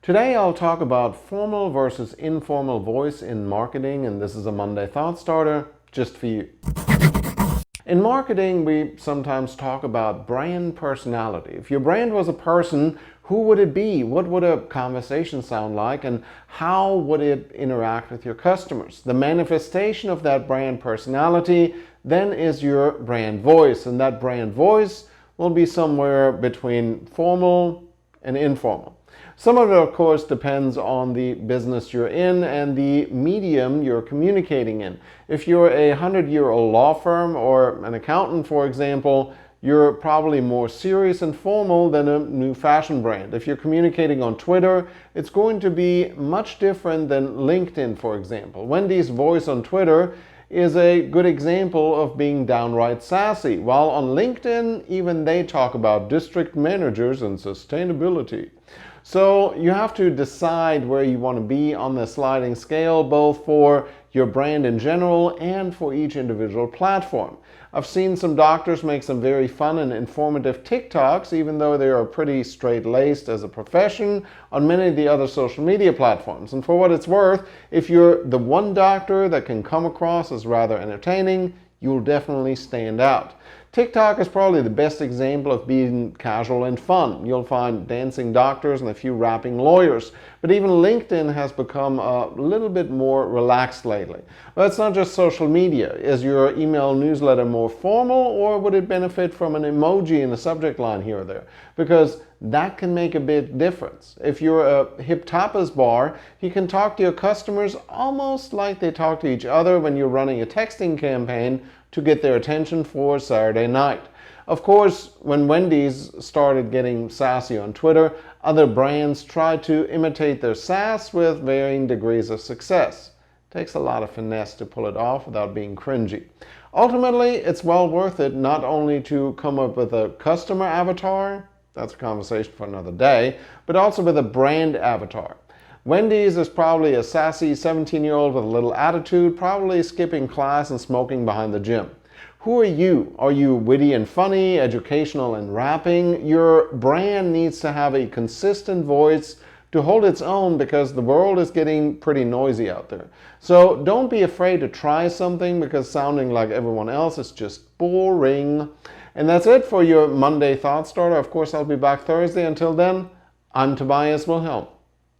Today I'll talk about formal versus informal voice in marketing, and this is a Monday Thought Starter just for you. In marketing, we sometimes talk about brand personality. If your brand was a person, who would it be? What would a conversation sound like? And how would it interact with your customers? The manifestation of that brand personality then is your brand voice, and that brand voice will be somewhere between formal and informal. Some of it, of course, depends on the business you're in and the medium you're communicating in. If you're a 100-year-old law firm or an accountant, for example, you're probably more serious and formal than a new fashion brand. If you're communicating on Twitter, it's going to be much different than LinkedIn, for example. Wendy's voice on Twitter is a good example of being downright sassy, while on LinkedIn, even they talk about district managers and sustainability. So you have to decide where you want to be on the sliding scale, both for your brand in general and for each individual platform. I've seen some doctors make some very fun and informative TikToks, even though they are pretty straight-laced as a profession, on many of the other social media platforms. And for what it's worth, if you're the one doctor that can come across as rather entertaining, you'll definitely stand out. TikTok is probably the best example of being casual and fun. You'll find dancing doctors and a few rapping lawyers. But even LinkedIn has become a little bit more relaxed lately. But it's not just social media. Is your email newsletter more formal, or would it benefit from an emoji in the subject line here or there? Because that can make a big difference. If you're a hip tapas bar, you can talk to your customers almost like they talk to each other when you're running a texting campaign to get their attention for Saturday night. Of course, when Wendy's started getting sassy on Twitter, other brands tried to imitate their sass with varying degrees of success. It takes a lot of finesse to pull it off without being cringy. Ultimately, it's well worth it not only to come up with a customer avatar, that's a conversation for another day, but also with a brand avatar. Wendy's is probably a sassy 17-year-old with a little attitude, probably skipping class and smoking behind the gym. Who are you? Are you witty and funny, educational and rapping? Your brand needs to have a consistent voice to hold its own, because the world is getting pretty noisy out there. So don't be afraid to try something, because sounding like everyone else is just boring. And that's it for your Monday Thought Starter. Of course, I'll be back Thursday. Until then, I'm Tobias Wilhelm.